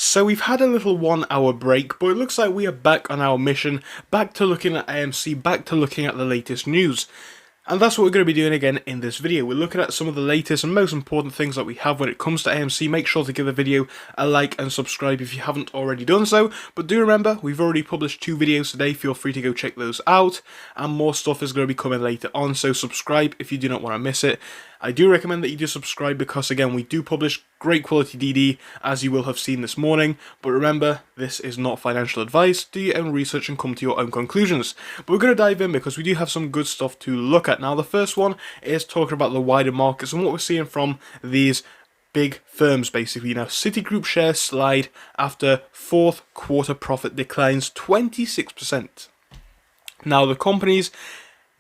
So we've had a little 1 hour break, but it looks like we are back on our mission, back to looking at AMC, back to looking at the latest news. And that's what we're going to be doing again in this video. We're looking at some of the latest and most important things that we have when it comes to AMC. Make sure to give the video a like and subscribe if you haven't already done so. But do remember, we've already published 2 videos today. Feel free to go check those out. And more stuff is going to be coming later on, so subscribe if you do not want to miss it. I do recommend that you do subscribe because, again, we do publish great quality DD, as you will have seen this morning. But remember, this is not financial advice. Do your own research and come to your own conclusions. But we're going to dive in because we do have some good stuff to look at. Now, the first one is talking about the wider markets and what we're seeing from these big firms, basically. Now, Citigroup shares slide after fourth quarter profit declines 26%. Now, the company's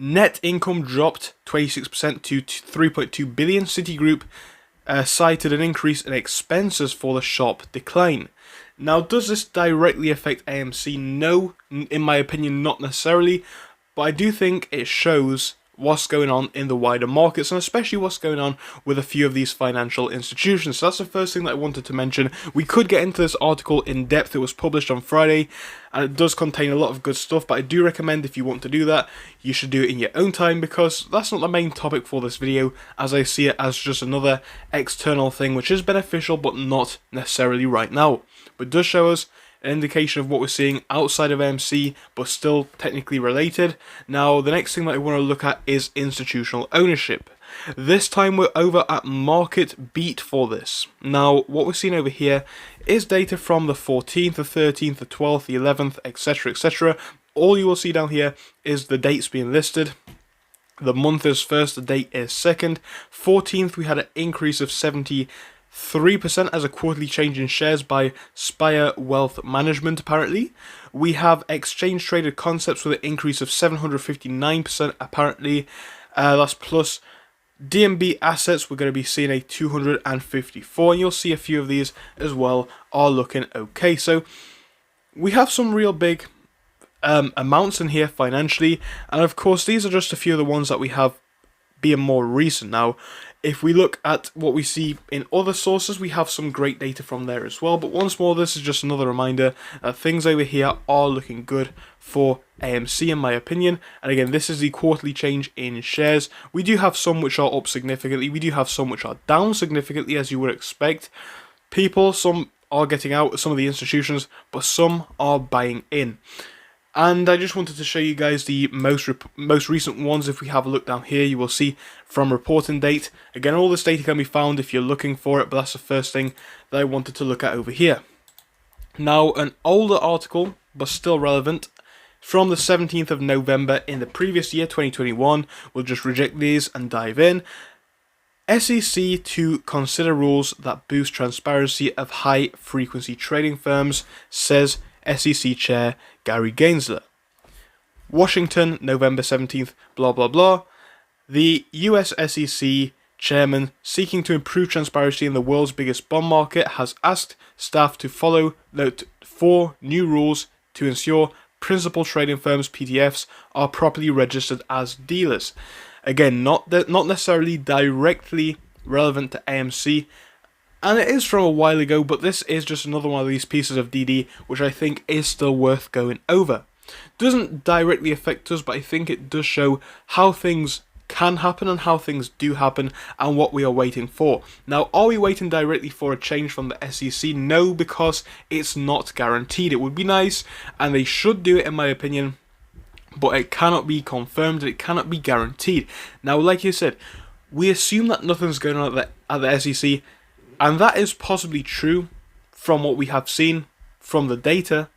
net income dropped 26% to 3.2 billion. Citigroup cited an increase in expenses for the sharp decline. Now, does this directly affect AMC? No, in my opinion, not necessarily, but I do think it shows what's going on in the wider markets, and especially what's going on with a few of these financial institutions. So that's the first thing that I wanted to mention. We could get into this article in depth. It was published on Friday, and it does contain a lot of good stuff, but I do recommend, if you want to do that, you should do it in your own time, because that's not the main topic for this video, as I see it as just another external thing which is beneficial but not necessarily right now. But it does show us an indication of what we're seeing outside of AMC, but still technically related. Now, the next thing that I want to look at is institutional ownership. This time we're over at Market Beat for this. Now, what we're seeing over here is data from the 14th, the 13th, the 12th, the 11th, etc, etc. All you will see down here is the dates being listed. The month is 1st, the date is 2nd. 14th, we had an increase of 73% as a quarterly change in shares by Spire Wealth Management, apparently. We have exchange traded concepts with an increase of 759%, apparently. That's plus DNB assets, we're going to be seeing a 254, and you'll see a few of these as well are looking okay. So we have some real big amounts in here financially, and of course these are just a few of the ones that we have being more recent. Now, if we look at what we see in other sources, we have some great data from there as well. But once more, this is just another reminder that things over here are looking good for AMC, in my opinion. And again, this is the quarterly change in shares. We do have some which are up significantly. We do have some which are down significantly, as you would expect. Some are getting out, some of the institutions, but some are buying in. And I just wanted to show you guys the most recent ones. If we have a look down here, you will see from reporting date. Again, all this data can be found if you're looking for it, but that's the first thing that I wanted to look at over here. Now, an older article, but still relevant, from the 17th of November in the previous year, 2021. We'll just reject these and dive in. SEC to consider rules that boost transparency of high-frequency trading firms, says SEC Chair Gary Gensler. Washington, November 17th, blah blah blah. The US SEC chairman, seeking to improve transparency in the world's biggest bond market, has asked staff to follow 4 new rules to ensure principal trading firms, PTFs, are properly registered as dealers. Again, not necessarily directly relevant to AMC, and it is from a while ago, but this is just another one of these pieces of DD which I think is still worth going over. Doesn't directly affect us, but I think it does show how things can happen and how things do happen and what we are waiting for. Now, are we waiting directly for a change from the SEC? No, because it's not guaranteed. It would be nice, and they should do it, in my opinion, but it cannot be confirmed, it cannot be guaranteed. Now, like you said, we assume that nothing's going on at the SEC, and that is possibly true from what we have seen from the data.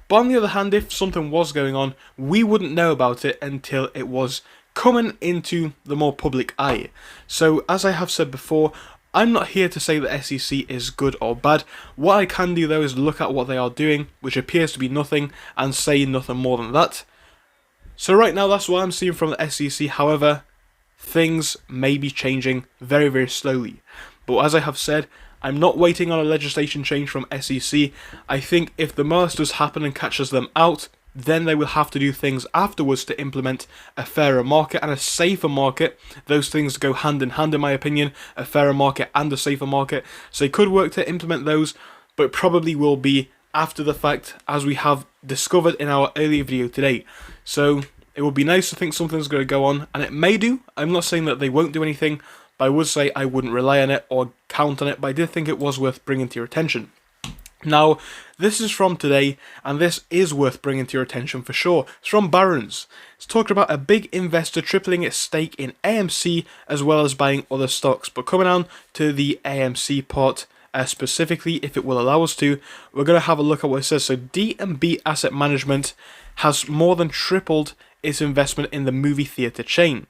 But on the other hand, if something was going on, we wouldn't know about it until it was coming into the more public eye. So, as I have said before, I'm not here to say that SEC is good or bad. What I can do, though, is look at what they are doing, which appears to be nothing, and say nothing more than that. So right now, that's what I'm seeing from the SEC. However, things may be changing very, very slowly. But as I have said, I'm not waiting on a legislation change from SEC. I think if the MERS does happen and catches them out, then they will have to do things afterwards to implement a fairer market and a safer market. Those things go hand in hand, in my opinion, a fairer market and a safer market. So they could work to implement those, but it probably will be after the fact, as we have discovered in our earlier video today. So it would be nice to think something's going to go on, and it may do. I'm not saying that they won't do anything, but I would say I wouldn't rely on it or count on it, but I did think it was worth bringing to your attention. Now, this is from today, and this is worth bringing to your attention for sure. It's from Barron's. It's talking about a big investor tripling its stake in AMC as well as buying other stocks. But coming on to the AMC part, specifically, if it will allow us to, we're going to have a look at what it says. So D&B Asset Management has more than tripled its investment in the movie theatre chain.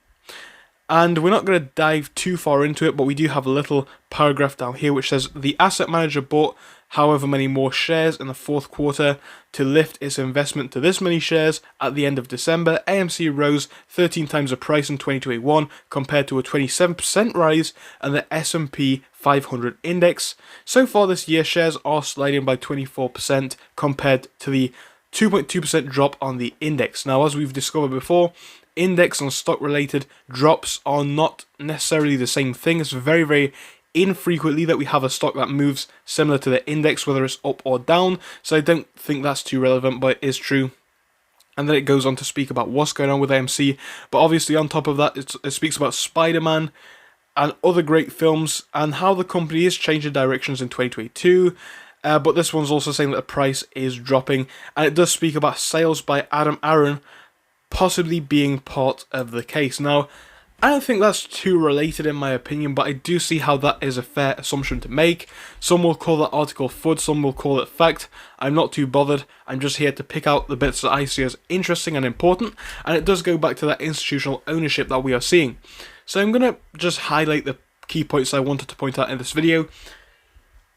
And we're not going to dive too far into it, but we do have a little paragraph down here which says the asset manager bought however many more shares in the fourth quarter to lift its investment to this many shares. At the end of December, AMC rose 13 times the price in 2021 compared to a 27% rise in the S&P 500 index. So far this year, shares are sliding by 24% compared to the 2.2% drop on the index. Now, as we've discovered before, index and stock related drops are not necessarily the same thing. It's very, very infrequently that we have a stock that moves similar to the index, whether it's up or down. So I don't think that's too relevant, but it is true. And then it goes on to speak about what's going on with AMC. But obviously on top of that, it speaks about Spider-Man and other great films and how the company is changing directions in 2022. But this one's also saying that the price is dropping. And it does speak about sales by Adam Aron possibly being part of the case. Now, I don't think that's too related in my opinion, but I do see how that is a fair assumption to make. Some will call that article FUD, some will call it fact. I'm not too bothered. I'm just here to pick out the bits that I see as interesting and important, and it does go back to that institutional ownership that we are seeing. So I'm going to just highlight the key points I wanted to point out in this video.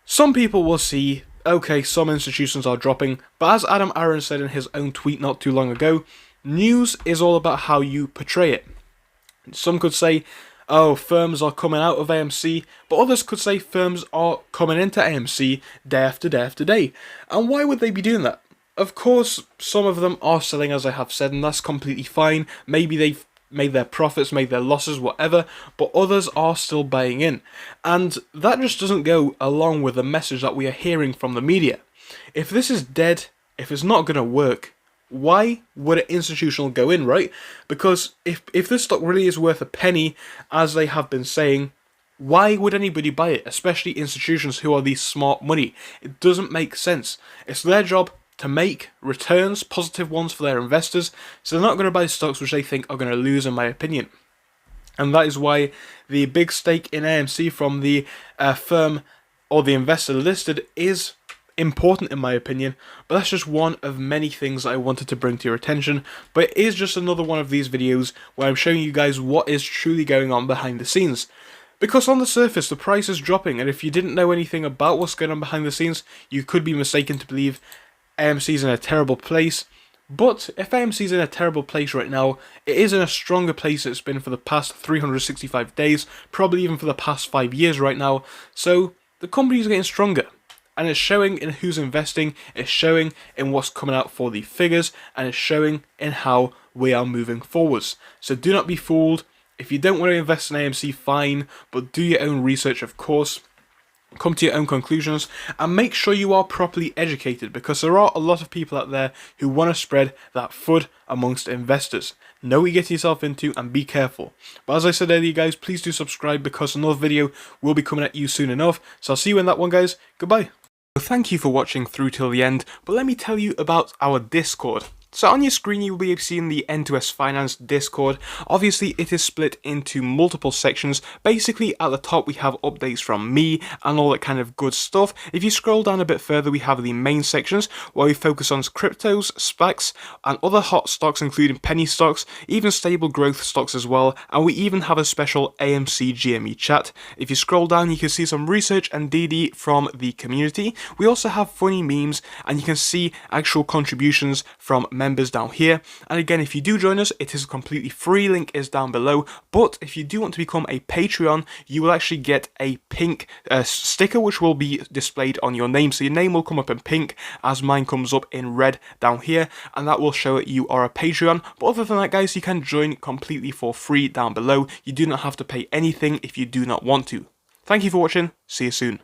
Some people will see, okay, some institutions are dropping, but as Adam Aron said in his own tweet not too long ago, news is all about how you portray it. Some could say, oh, firms are coming out of AMC, but others could say firms are coming into AMC day after day after day. And why would they be doing that? Of course, some of them are selling, as I have said, and that's completely fine. Maybe they've made their profits, made their losses, whatever, but others are still buying in. And that just doesn't go along with the message that we are hearing from the media. If this is dead, if it's not going to work, why would an institutional go in, right? Because if this stock really is worth a penny, as they have been saying, why would anybody buy it? Especially institutions who are these smart money. It doesn't make sense. It's their job to make returns, positive ones for their investors, so they're not going to buy stocks which they think are going to lose, in my opinion. And that is why the big stake in AMC from the firm or the investor listed is important in my opinion, but that's just one of many things that I wanted to bring to your attention. But it is just another one of these videos where I'm showing you guys what is truly going on behind the scenes. Because on the surface the price is dropping, and if you didn't know anything about what's going on behind the scenes, you could be mistaken to believe AMC's in a terrible place. But if AMC's in a terrible place right now, it is in a stronger place it's been for the past 365 days, probably even for the past 5 years right now. So the company's getting stronger. And it's showing in who's investing, it's showing in what's coming out for the figures, and it's showing in how we are moving forwards. So do not be fooled. If you don't want to invest in AMC, fine, but do your own research, of course. Come to your own conclusions, and make sure you are properly educated, because there are a lot of people out there who want to spread that FUD amongst investors. Know what you get yourself into and be careful. But as I said earlier guys, please do subscribe because another video will be coming at you soon enough. So I'll see you in that one guys. Goodbye. Thank you for watching through till the end, but let me tell you about our Discord. So on your screen you will be seeing the N2S Finance Discord. Obviously it is split into multiple sections. Basically at the top we have updates from me and all that kind of good stuff. If you scroll down a bit further we have the main sections where we focus on cryptos, SPACs and other hot stocks including penny stocks, even stable growth stocks as well, and we even have a special AMC GME chat. If you scroll down you can see some research and DD from the community. We also have funny memes and you can see actual contributions from members down here. And again, if you do join us, it is completely free, link is down below. But if you do want to become a Patreon, you will actually get a pink sticker which will be displayed on your name. So your name will come up in pink as mine comes up in red down here, and that will show that you are a Patreon. But other than that guys, you can join completely for free down below. You do not have to pay anything if you do not want to. Thank you for watching, see you soon.